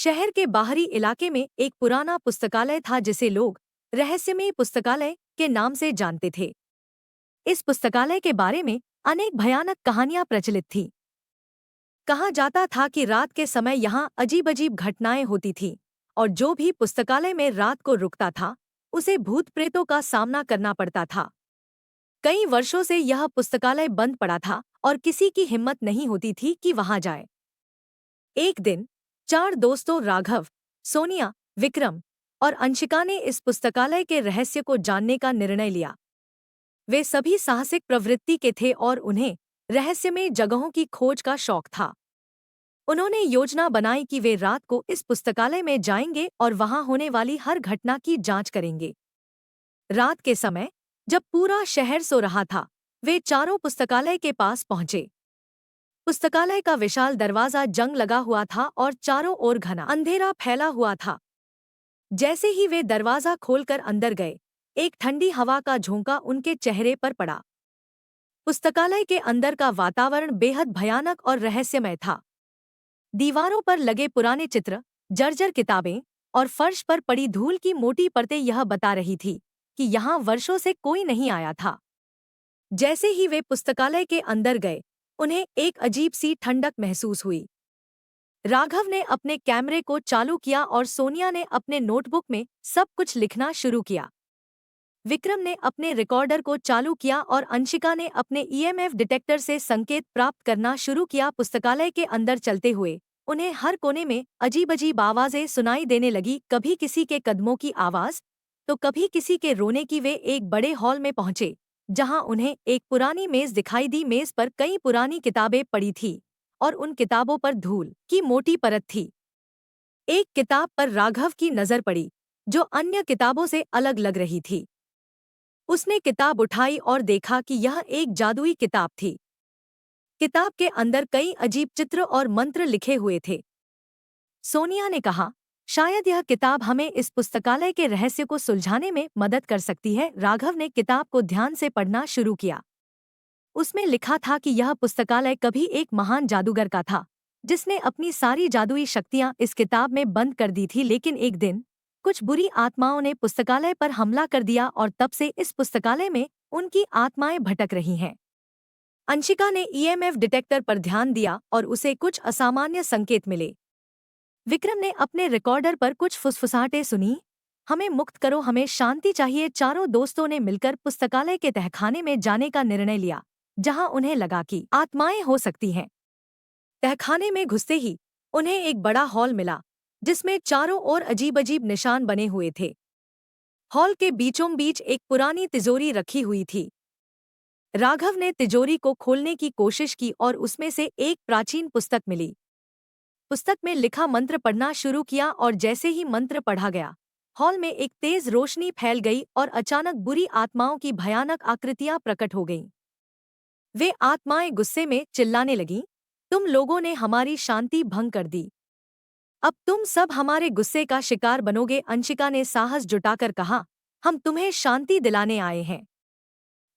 शहर के बाहरी इलाके में एक पुराना पुस्तकालय था जिसे लोग रहस्यमयी पुस्तकालय के नाम से जानते थे। इस पुस्तकालय के बारे में अनेक भयानक कहानियां प्रचलित थीं। कहा जाता था कि रात के समय यहाँ अजीब अजीब घटनाएं होती थीं और जो भी पुस्तकालय में रात को रुकता था उसे भूत प्रेतों का सामना करना पड़ता था। कई वर्षों से यह पुस्तकालय बंद पड़ा था और किसी की हिम्मत नहीं होती थी कि वहां जाए। एक दिन चार दोस्तों राघव, सोनिया, विक्रम और अंशिका ने इस पुस्तकालय के रहस्य को जानने का निर्णय लिया। वे सभी साहसिक प्रवृत्ति के थे और उन्हें रहस्यमय जगहों की खोज का शौक था। उन्होंने योजना बनाई कि वे रात को इस पुस्तकालय में जाएंगे और वहां होने वाली हर घटना की जांच करेंगे। रात के समय जब पूरा शहर सो रहा था, वे चारों पुस्तकालय के पास पहुंचे। पुस्तकालय का विशाल दरवाजा जंग लगा हुआ था और चारों ओर घना अंधेरा फैला हुआ था। जैसे ही वे दरवाजा खोलकर अंदर गए, एक ठंडी हवा का झोंका उनके चेहरे पर पड़ा। पुस्तकालय के अंदर का वातावरण बेहद भयानक और रहस्यमय था। दीवारों पर लगे पुराने चित्र, जर्जर किताबें और फर्श पर पड़ी धूल की मोटी परतें यह बता रही थी कि यहाँ वर्षों से कोई नहीं आया था। जैसे ही वे पुस्तकालय के अंदर गए, उन्हें एक अजीब सी ठंडक महसूस हुई। राघव ने अपने कैमरे को चालू किया और सोनिया ने अपने नोटबुक में सब कुछ लिखना शुरू किया। विक्रम ने अपने रिकॉर्डर को चालू किया और अंशिका ने अपने ईएमएफ डिटेक्टर से संकेत प्राप्त करना शुरू किया। पुस्तकालय के अंदर चलते हुए उन्हें हर कोने में अजीब अजीब आवाजें सुनाई देने लगी, कभी किसी के कदमों की आवाज तो कभी किसी के रोने की। वे एक बड़े हॉल में पहुंचे जहां उन्हें एक पुरानी मेज दिखाई दी। मेज पर कई पुरानी किताबें पड़ी थी और उन किताबों पर धूल की मोटी परत थी। एक किताब पर राघव की नजर पड़ी जो अन्य किताबों से अलग लग रही थी। उसने किताब उठाई और देखा कि यह एक जादुई किताब थी। किताब के अंदर कई अजीब चित्र और मंत्र लिखे हुए थे। सोनिया ने कहा, शायद यह किताब हमें इस पुस्तकालय के रहस्य को सुलझाने में मदद कर सकती है। राघव ने किताब को ध्यान से पढ़ना शुरू किया। उसमें लिखा था कि यह पुस्तकालय कभी एक महान जादूगर का था जिसने अपनी सारी जादुई शक्तियां इस किताब में बंद कर दी थी। लेकिन एक दिन कुछ बुरी आत्माओं ने पुस्तकालय पर हमला कर दिया और तब से इस पुस्तकालय में उनकी आत्माएं भटक रही हैं। अंशिका ने ईएमएफ डिटेक्टर पर ध्यान दिया और उसे कुछ असामान्य संकेत मिले। विक्रम ने अपने रिकॉर्डर पर कुछ फुसफुसाहटें सुनी, हमें मुक्त करो, हमें शांति चाहिए। चारों दोस्तों ने मिलकर पुस्तकालय के तहखाने में जाने का निर्णय लिया जहां उन्हें लगा कि आत्माएं हो सकती हैं। तहखाने में घुसते ही उन्हें एक बड़ा हॉल मिला जिसमें चारों ओर अजीब अजीब निशान बने हुए थे। हॉल के बीचों बीच एक पुरानी तिजोरी रखी हुई थी। राघव ने तिजोरी को खोलने की कोशिश की और उसमें से एक प्राचीन पुस्तक मिली। पुस्तक में लिखा मंत्र पढ़ना शुरू किया और जैसे ही मंत्र पढ़ा गया, हॉल में एक तेज रोशनी फैल गई और अचानक बुरी आत्माओं की भयानक आकृतियां प्रकट हो गईं। वे आत्माएं गुस्से में चिल्लाने लगीं, तुम लोगों ने हमारी शांति भंग कर दी, अब तुम सब हमारे गुस्से का शिकार बनोगे। अंशिका ने साहस जुटाकर कहा, हम तुम्हें शांति दिलाने आए हैं,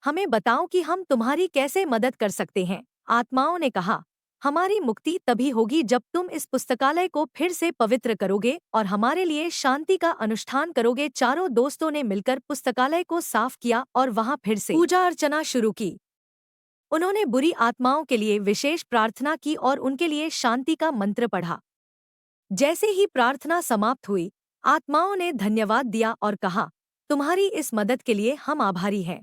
हमें बताओ कि हम तुम्हारी कैसे मदद कर सकते हैं। आत्माओं ने कहा, हमारी मुक्ति तभी होगी जब तुम इस पुस्तकालय को फिर से पवित्र करोगे और हमारे लिए शांति का अनुष्ठान करोगे। चारों दोस्तों ने मिलकर पुस्तकालय को साफ किया और वहां फिर से पूजा अर्चना शुरू की। उन्होंने बुरी आत्माओं के लिए विशेष प्रार्थना की और उनके लिए शांति का मंत्र पढ़ा। जैसे ही प्रार्थना समाप्त हुई, आत्माओं ने धन्यवाद दिया और कहा, तुम्हारी इस मदद के लिए हम आभारी हैं,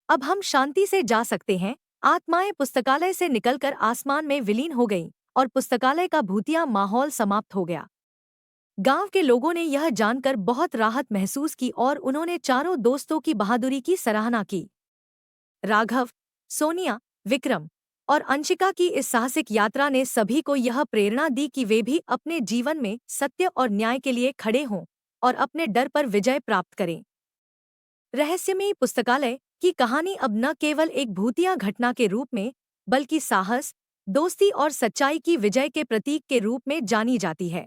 अब हम शांति से जा सकते हैं। आत्माएं पुस्तकालय से निकलकर आसमान में विलीन हो गईं और पुस्तकालय का भूतिया माहौल समाप्त हो गया। गांव के लोगों ने यह जानकर बहुत राहत महसूस की और उन्होंने चारों दोस्तों की बहादुरी की सराहना की। राघव, सोनिया, विक्रम और अंशिका की इस साहसिक यात्रा ने सभी को यह प्रेरणा दी कि वे भी अपने जीवन में सत्य और न्याय के लिए खड़े हों और अपने डर पर विजय प्राप्त करें। रहस्यमयी पुस्तकालय की कहानी अब न केवल एक भूतिया घटना के रूप में बल्कि साहस, दोस्ती और सच्चाई की विजय के प्रतीक के रूप में जानी जाती है।